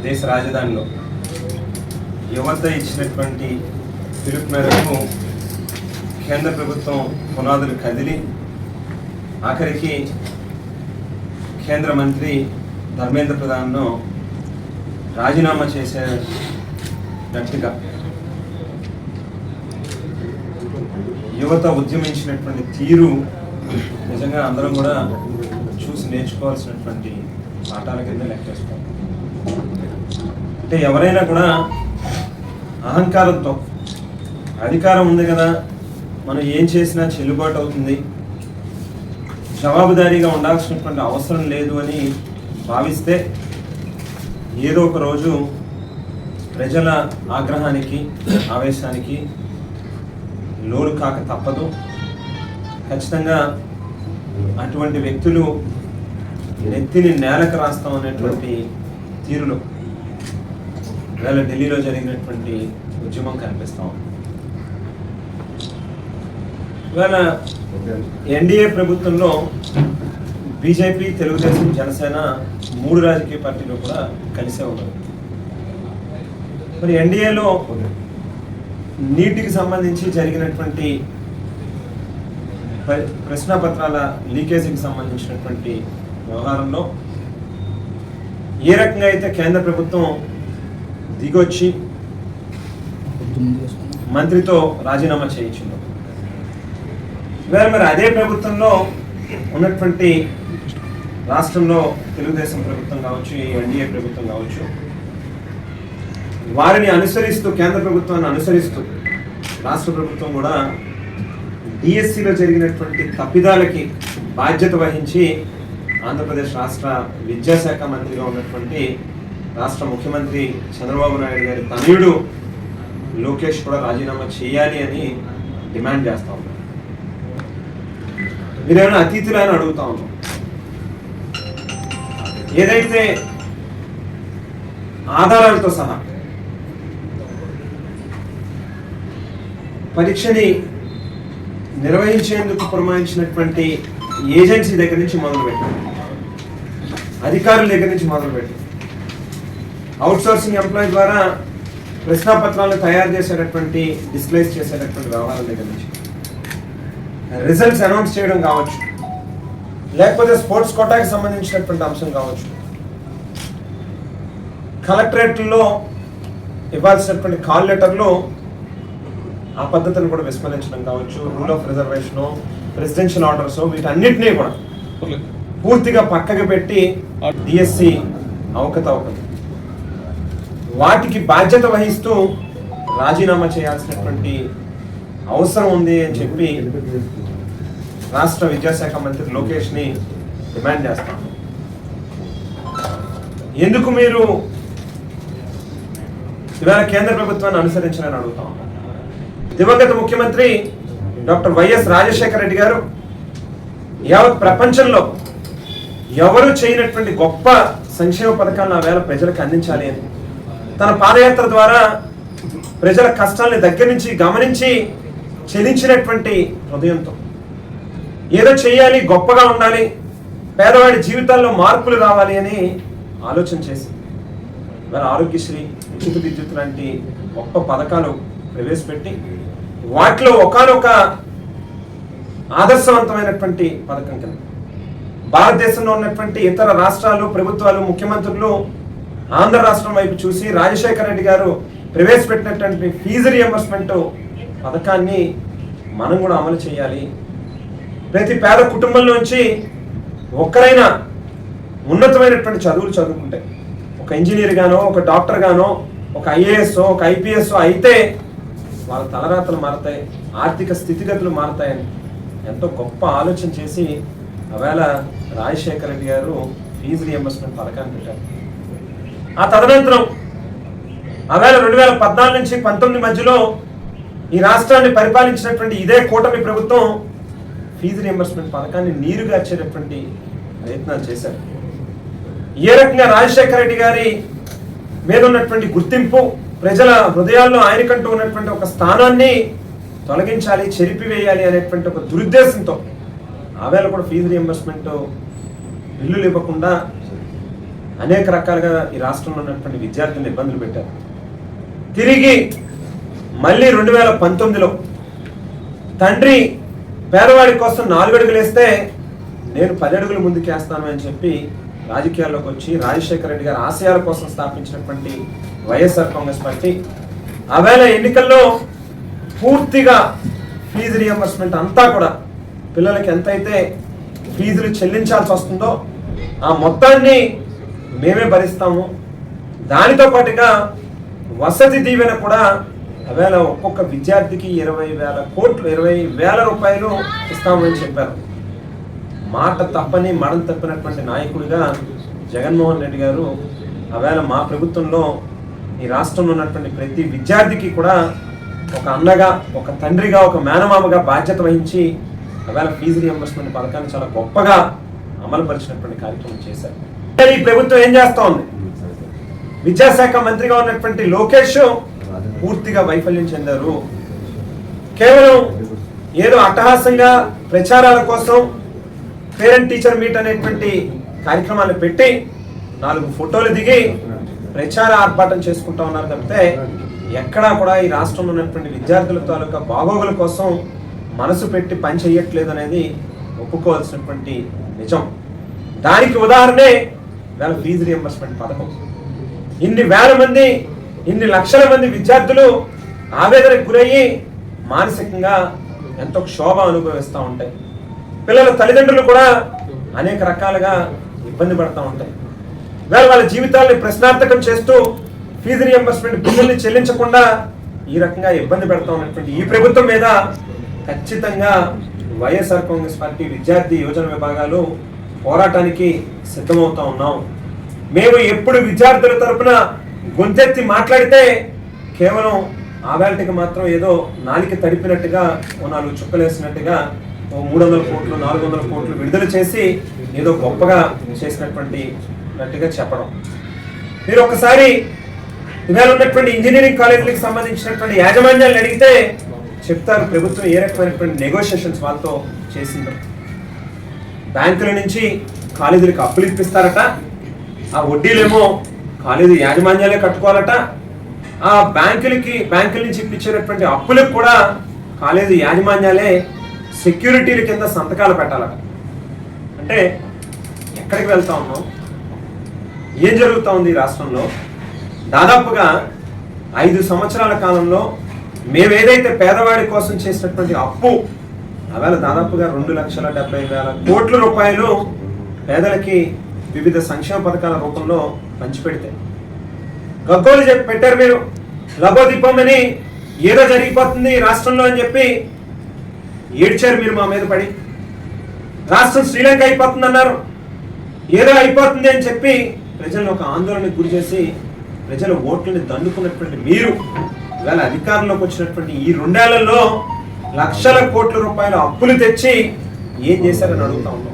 దేశ రాజధానిలో యువత ఇచ్చినటువంటి పిలుపు మేరకు కేంద్ర ప్రభుత్వం పునాదులు కదిలి ఆఖరికి కేంద్ర మంత్రి ధర్మేంద్ర ప్రధాన్ను రాజీనామా చేసేటట్టుగా యువత ఉద్యమించినటువంటి తీరు నిజంగా అందరం కూడా చూసి నేర్చుకోవాల్సినటువంటి పాఠాల కింద లెక్కేసుకోవాలి. అంటే ఎవరైనా కూడా అహంకారంతో అధికారం ఉంది కదా, మనం ఏం చేసినా చెల్లుబాటు అవుతుంది, జవాబుదారీగా ఉండాల్సినటువంటి అవసరం లేదు అని భావిస్తే ఏదో ఒక రోజు ప్రజల ఆగ్రహానికి ఆవేశానికి లోను కాక తప్పదు. ఖచ్చితంగా అటువంటి వ్యక్తులు నెత్తిని నేలకు రాస్తాం అనేటువంటి తీరులో ఇవాళ ఢిల్లీలో జరిగినటువంటి ఉద్యమం కనిపిస్తాం. ఇవాళ ఎన్డీఏ ప్రభుత్వంలో బీజేపీ, తెలుగుదేశం, జనసేన 3 రాజకీయ పార్టీలు కూడా కలిసే ఉన్నారు. మరి ఎన్డీఏలో నీటికి సంబంధించి జరిగినటువంటి ప్రశ్నాపత్రాల లీకేజీకి సంబంధించినటువంటి వ్యవహారంలో ఏ రకంగా అయితే కేంద్ర ప్రభుత్వం దిగొచ్చి మంత్రితో రాజీనామా చేయించిందో, ఇవాళ మరి అదే ప్రభుత్వంలో ఉన్నటువంటి రాష్ట్రంలో తెలుగుదేశం ప్రభుత్వం కావచ్చు, ఎన్డీఏ ప్రభుత్వం కావచ్చు, వారిని అనుసరిస్తూ కేంద్ర ప్రభుత్వాన్ని అనుసరిస్తూ రాష్ట్ర ప్రభుత్వం కూడా డిఎస్సిలో జరిగినటువంటి తప్పిదాలకి బాధ్యత వహించి ఆంధ్రప్రదేశ్ రాష్ట్ర విద్యాశాఖ మంత్రిగా ఉన్నటువంటి రాష్ట్ర ముఖ్యమంత్రి చంద్రబాబు నాయుడు గారి తనయుడు లోకేష్ కూడా రాజీనామా చేయాలి అని డిమాండ్ చేస్తా ఉన్నాం. మీరేమైనా అతిథులు అని అడుగుతా ఉన్నాం. ఏదైతే ఆధారాలతో సహా పరీక్షని నిర్వహించేందుకు పురమాయించినటువంటి ఏజెన్సీ దగ్గర నుంచి మొదలుపెట్టారు, అధికారుల దగ్గర నుంచి మొదలుపెట్టారు, అవుట్సోర్సింగ్ ఎంప్లాయీ ద్వారా ప్రశ్నాపత్రాలను తయారు చేసేటటువంటి డిస్ప్లేస్ చేసేటటువంటి వ్యవహారం దగ్గర నుంచి రిజల్ట్స్ అనౌన్స్ చేయడం కావచ్చు, లేకపోతే స్పోర్ట్స్ కోటాకి సంబంధించినటువంటి అంశం కావచ్చు, కలెక్టరేట్లో ఇవ్వాల్సినటువంటి కాల్ లెటర్లో ఆ పద్ధతిని కూడా విస్మరించడం కావచ్చు, rule of reservation, presidential orders, వీటన్నిటినీ కూడా పూర్తిగా పక్కకి పెట్టి డిఎస్సి అవకతవకలు వాటికి బాధ్యత వహిస్తూ రాజీనామా చేయాల్సినటువంటి అవసరం ఉంది అని చెప్పి రాష్ట్ర విద్యాశాఖ మంత్రి లోకేష్ని డిమాండ్ చేస్తాం. ఎందుకు మీరు ఇవాళ కేంద్ర ప్రభుత్వాన్ని అనుసరించాలని అడుగుతాం. దివంగత ముఖ్యమంత్రి డాక్టర్ వైఎస్ రాజశేఖర రెడ్డి గారు యావత్ ప్రపంచంలో ఎవరు చేయనటువంటి గొప్ప సంక్షేమ పథకాలను ఆ వేళ ప్రజలకు అందించాలి అని తన పాదయాత్ర ద్వారా ప్రజల కష్టాలని దగ్గర నుంచి గమనించి చెల్లించినటువంటి హృదయంతో ఏదో చేయాలి, గొప్పగా ఉండాలి, పేదవాడి జీవితాల్లో మార్పులు రావాలి అని ఆలోచన చేసి మరి ఆరోగ్యశ్రీ, ఉచిత విద్యుత్ లాంటి గొప్ప పథకాలు ప్రవేశపెట్టి వాటిలో ఒకానొక ఆదర్శవంతమైనటువంటి పథకం కింద భారతదేశంలో ఉన్నటువంటి ఇతర రాష్ట్రాలు, ప్రభుత్వాలు, ముఖ్యమంత్రులు ఆంధ్ర రాష్ట్రం వైపు చూసి రాజశేఖర రెడ్డి గారు ప్రవేశపెట్టినటువంటి ఫీజు రియంబర్స్మెంట్ పథకాన్ని మనం కూడా అమలు చేయాలి. ప్రతి పేద కుటుంబంలోంచి ఒక్కరైనా ఉన్నతమైనటువంటి చదువులు చదువుకుంటే, ఒక ఇంజనీర్ గానో, ఒక డాక్టర్ గానో, ఒక ఐఏఎస్, ఒక ఐపీఎస్ అయితే వాళ్ళ తలరాతలు మారతాయి, ఆర్థిక స్థితిగతులు మారతాయని ఎంతో గొప్ప ఆలోచన చేసి ఆవేళ రాజశేఖర రెడ్డి గారు ఫీజు రియంబర్స్మెంట్ పథకాన్ని పెట్టారు. ఆ తదనంతరం ఆవేళ 2014 నుంచి 19 మధ్యలో ఈ రాష్ట్రాన్ని పరిపాలించినటువంటి ఇదే కూటమి ప్రభుత్వం ఫీజు రియంబర్స్మెంట్ పథకాన్ని నీరుగార్చేటటువంటి ప్రయత్నాలు చేశారు. ఏ రకంగా రాజశేఖర రెడ్డి గారి మీద ఉన్నటువంటి గుర్తింపు, ప్రజల హృదయాల్లో ఆయనకంటూ ఉన్నటువంటి ఒక స్థానాన్ని తొలగించాలి, చెరిపివేయాలి అనేటువంటి ఒక దురుద్దేశంతో ఆవేళ కూడా ఫీజు రియంబర్స్మెంట్ బిల్లులు ఇవ్వకుండా అనేక రకాలుగా ఈ రాష్ట్రంలో ఉన్నటువంటి విద్యార్థులను ఇబ్బందులు పెట్టారు. తిరిగి మళ్ళీ 2019లో తండ్రి పేదవాడి కోసం 4 అడుగులు వేస్తే నేను 10 అడుగులు ముందుకేస్తాను అని చెప్పి రాజకీయాల్లోకి వచ్చి రాజశేఖర రెడ్డి గారి ఆశయాల కోసం స్థాపించినటువంటి వైఎస్ఆర్ కాంగ్రెస్ పార్టీ ఆవేళ ఎన్నికల్లో పూర్తిగా ఫీజు రియంబర్స్మెంట్ అంతా కూడా పిల్లలకి ఎంతైతే ఫీజులు చెల్లించాల్సి వస్తుందో ఆ మొత్తాన్ని మేమే భరిస్తాము. దానితో పాటుగా వసతి దీవెన కూడా ఆవేళ ఒక్కొక్క విద్యార్థికి 20,000 రూపాయలు ఇస్తామని చెప్పారు. మాట తప్పని మడం తప్పినటువంటి నాయకుడిగా జగన్మోహన్ రెడ్డి గారు ఆవేళ మా ప్రభుత్వంలో ఈ రాష్ట్రంలో ఉన్నటువంటి ప్రతి విద్యార్థికి కూడా ఒక అన్నగా, ఒక తండ్రిగా, ఒక మేనమామగా బాధ్యత వహించి ఆవేళ ఫీజు రియంబర్స్మెంట్ పథకాన్ని చాలా గొప్పగా అమలుపరిచినటువంటి కార్యక్రమం చేశారు. ఈ ప్రభుత్వం ఏం చేస్తా ఉంది? విద్యాశాఖ మంత్రిగా ఉన్నటువంటి లోకేష్ పూర్తిగా వైఫల్యం చెందారు. కేవలం ఏదో అట్టహాసంగా ప్రచారాల కోసం పేరెంట్ టీచర్ మీట్ అనేటువంటి కార్యక్రమాలు పెట్టి 4 ఫోటోలు దిగి ప్రచార ఆర్భాటం చేసుకుంటా ఉన్నారు తప్పితే ఎక్కడా కూడా ఈ రాష్ట్రంలో ఉన్నటువంటి విద్యార్థుల తాలూకా బాగోగుల కోసం మనసు పెట్టి పని చేయట్లేదు అనేది ఒప్పుకోవాల్సినటువంటి నిజం. దానికి ఉదాహరణే వేళ ఫీజు రియంబర్స్మెంట్ పథకం. ఇన్ని వేల మంది, ఇన్ని లక్షల మంది విద్యార్థులు ఆవేదనకు గురయ్యి మానసికంగా ఎంతో క్షోభ అనుభవిస్తూ ఉంటాయి. పిల్లల తల్లిదండ్రులు కూడా అనేక రకాలుగా ఇబ్బంది పడుతూ ఉంటాయి. వాళ్ళ జీవితాలని ప్రశ్నార్థకం చేస్తూ ఫీజు రియంబర్స్మెంట్ బిల్లుల్ని చెల్లించకుండా ఈ రకంగా ఇబ్బంది పెడతా ఉన్నటువంటి ఈ ప్రభుత్వం మీద ఖచ్చితంగా వైఎస్ఆర్ కాంగ్రెస్ పార్టీ విద్యార్థి యోజన విభాగాలు పోరాటానికి సిద్ధమవుతా ఉన్నాం. మేము ఎప్పుడు విద్యార్థుల తరపున గొంతెత్తి మాట్లాడితే కేవలం ఆవేళకి మాత్రం ఏదో నాలిక తడిపినట్టుగా 4 చుక్కలేసినట్టుగా 300 కోట్లు 400 కోట్లు విడుదల చేసి ఏదో గొప్పగా చేసినట్టుగా చెప్పడం. మీరు ఒకసారి ఇవాళ ఉన్నటువంటి ఇంజనీరింగ్ కాలేజీలకు సంబంధించినటువంటి యాజమాన్యాలను అడిగితే చెప్తారు ప్రభుత్వం ఏ రకమైనటువంటి నెగోషియేషన్స్ వాళ్ళతో చేసిందో. బ్యాంకుల నుంచి కాలేజీలకు అప్పులు ఇప్పిస్తారట, ఆ వడ్డీలేమో కాలేజీ యాజమాన్యాలే కట్టుకోవాలట, ఆ బ్యాంకుల నుంచి ఇప్పించేటటువంటి అప్పులకు కూడా కాలేజీ యాజమాన్యాలే సెక్యూరిటీల కింద సంతకాలు పెట్టాలట. అంటే ఎక్కడికి వెళ్తా ఉన్నాం? ఏం జరుగుతూ ఉంది ఈ రాష్ట్రంలో? దాదాపుగా 5 సంవత్సరాల కాలంలో మేమేదైతే పేదవాడి కోసం చేసినటువంటి అప్పు అవేళ దాదాపుగా 2,70,000 కోట్ల రూపాయలు పేదలకి వివిధ సంక్షేమ పథకాల రూపంలో పంచిపెడితే గగ్గోలు చెప్పి పెట్టారు. మీరు లబోదిప్పమని ఏదో జరిగిపోతుంది రాష్ట్రంలో అని చెప్పి ఏడ్చారు మీరు మా మీద పడి. రాష్ట్రం శ్రీలంక అయిపోతుంది అన్నారు, ఏదో అయిపోతుంది అని చెప్పి ప్రజలను ఒక ఆందోళనకు గురి చేసి ప్రజల ఓట్లని దండుకున్నటువంటి మీరు ఇవాళ అధికారంలోకి వచ్చినటువంటి ఈ 2 ఏళ్లలో లక్షల కోట్ల రూపాయల అప్పులు తెచ్చి ఏం చేశారని అడుగుతా ఉన్నాం.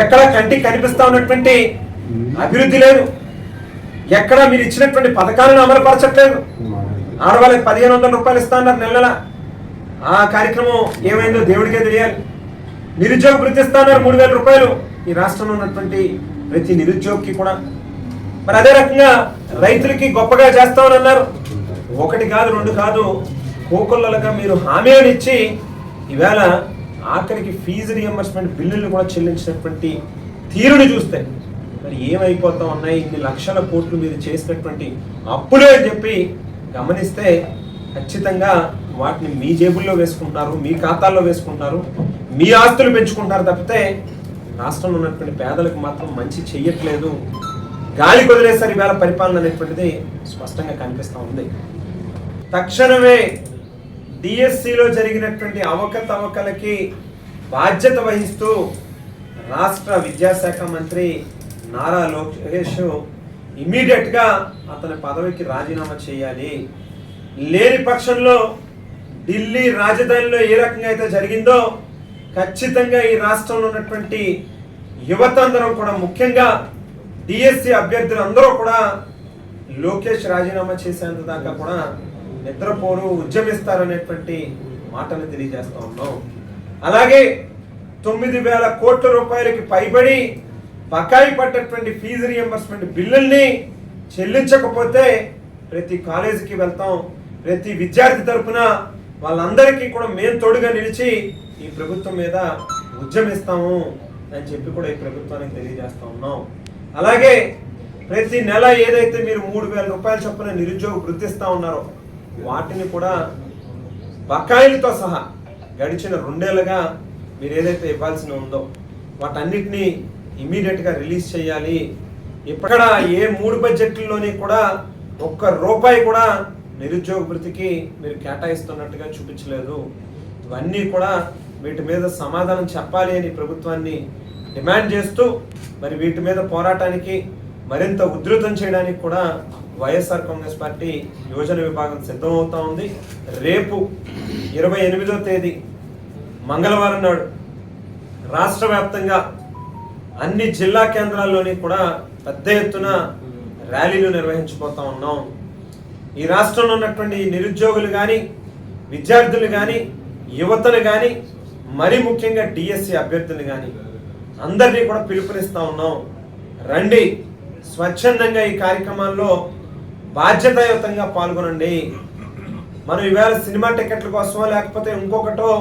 ఎక్కడ కంటికి కనిపిస్తా ఉన్నటువంటి అభివృద్ధి లేదు, ఎక్కడ మీరు ఇచ్చినటువంటి పథకాలను అమలుపరచట్లేదు. ఆడవాళ్ళకి 1,500 రూపాయలు ఇస్తా అన్నారు నెల, ఆ కార్యక్రమం ఏమైందో దేవుడికే తెలియాలి. నిరుద్యోగ వృత్తి ఇస్తా అన్నారు 3,000 రూపాయలు ఈ రాష్ట్రంలో ఉన్నటువంటి ప్రతి నిరుద్యోగికి కూడా. మరి అదే రకంగా రైతులకి గొప్పగా చేస్తామని అన్నారు. 1 కాదు 2 కాదు, కోకొల్లలుగా మీరు హామీలను ఇచ్చి ఈవేళ ఆఖరికి ఫీజు రియంబర్స్మెంట్ బిల్లులు కూడా చెల్లించినటువంటి తీరుని చూస్తే మరి ఏమైపోతా ఉన్నాయి? ఇన్ని లక్షల కోట్లు మీరు చేసినటువంటి అప్పులే అని చెప్పి గమనిస్తే ఖచ్చితంగా వాటిని మీ జేబుల్లో వేసుకుంటున్నారు, మీ ఖాతాల్లో వేసుకుంటున్నారు, మీ ఆస్తులు పెంచుకుంటున్నారు తప్పితే రాష్ట్రంలో ఉన్నటువంటి పేదలకు మాత్రం మంచి చెయ్యట్లేదు. గాలి కొదిలేసరి వేళ పరిపాలన అనేటువంటిది స్పష్టంగా కనిపిస్తూ ఉంది. తక్షణమే డిఎస్సిలో జరిగినటువంటి అవకతవకలకి బాధ్యత వహిస్తూ రాష్ట్ర విద్యాశాఖ మంత్రి నారా లోకేష్ ఇమీడియట్గా అతని పదవికి రాజీనామా చేయాలి. లేని పక్షంలో ఢిల్లీ రాజధానిలో ఏ రకంగా అయితే జరిగిందో ఖచ్చితంగా ఈ రాష్ట్రంలో ఉన్నటువంటి యువత అందరం కూడా, ముఖ్యంగా డిఎస్సి అభ్యర్థులు అందరూ కూడా లోకేష్ రాజీనామా చేసేంత దాకా కూడా నిద్రపోరు, ఉద్యమిస్తారనేటువంటి మాటలు తెలియజేస్తూ ఉన్నాం. అలాగే 9,000 కోట్ల రూపాయలకి పైబడి బకాయి పడ్డటువంటి ఫీజు రియంబర్స్మెంట్ బిల్లుల్ని చెల్లించకపోతే ప్రతి కాలేజీకి వెళ్తాం, ప్రతి విద్యార్థి తరపున వాళ్ళందరికీ కూడా మేము తోడుగా నిలిచి ఈ ప్రభుత్వం మీద ఉద్యమిస్తాము అని చెప్పి కూడా ఈ ప్రభుత్వానికి తెలియజేస్తా ఉన్నాం. అలాగే ప్రతి నెల ఏదైతే మీరు 3,000 రూపాయల చొప్పున నిరుద్యోగ వృత్తిస్తా ఉన్నారో వాటిని కూడా బకాయిలతో సహా గడిచిన 2 ఏళ్ళుగా మీరు ఏదైతే ఇవ్వాల్సి ఉందో వాటన్నిటినీ ఇమీడియట్గా రిలీజ్ చేయాలి. ఇక్కడ ఏ 3 బడ్జెట్లలోని కూడా ఒక్క రూపాయి కూడా నిరుద్యోగ వృత్తికి మీరు కేటాయిస్తున్నట్టుగా చూపించలేదు. ఇవన్నీ కూడా వీటి మీద సమాధానం చెప్పాలి అని ప్రభుత్వాన్ని డిమాండ్ చేస్తూ మరి వీటి మీద పోరాటానికి మరింత ఉధృతం చేయడానికి కూడా వైఎస్ఆర్ కాంగ్రెస్ పార్టీ యువజన విభాగం సిద్ధమవుతా ఉంది. రేపు 28వ తేదీ మంగళవారం నాడు రాష్ట్ర వ్యాప్తంగా అన్ని జిల్లా కేంద్రాల్లోని కూడా పెద్ద ఎత్తున ర్యాలీలు నిర్వహించబోతా ఉన్నాం. ఈ రాష్ట్రంలో ఉన్నటువంటి నిరుద్యోగులు కానీ, విద్యార్థులు కానీ, యువతను కానీ, మరి ముఖ్యంగా డిఎస్సి అభ్యర్థులు కానీ అందరినీ కూడా పిలుపునిస్తా ఉన్నాం. రండి, స్వచ్ఛందంగా ఈ కార్యక్రమాల్లో బాధ్యతాయుతంగా పాల్గొనండి. మనం ఈవేళ సినిమా టికెట్ల కోసమో లేకపోతే ఇంకొకటో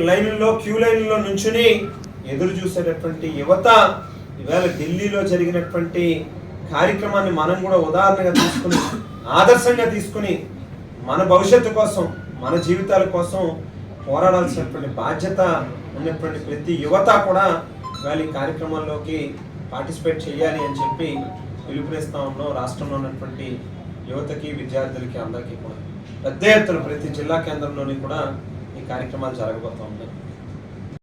లైన్లో క్యూ లైన్లో నుంచుని ఎదురు చూసేటటువంటి యువత ఈవేళ ఢిల్లీలో జరిగినటువంటి కార్యక్రమాన్ని మనం కూడా ఉదాహరణగా తీసుకుని ఆదర్శంగా తీసుకుని మన భవిష్యత్తు కోసం, మన జీవితాల కోసం పోరాడాల్సినటువంటి బాధ్యత ఉన్నటువంటి ప్రతి యువత కూడా ఇవాళ ఈ కార్యక్రమాల్లోకి పార్టిసిపేట్ చేయాలి అని చెప్పి పిలుపునిస్తా ఉన్నాం. రాష్ట్రంలో ఉన్నటువంటి యువతకి, విద్యార్థులకి అందరికీ కూడా పెద్ద ఎత్తున ప్రతి జిల్లా కేంద్రంలోని కూడా ఈ కార్యక్రమాలు జరగబోతూ ఉన్నాయి.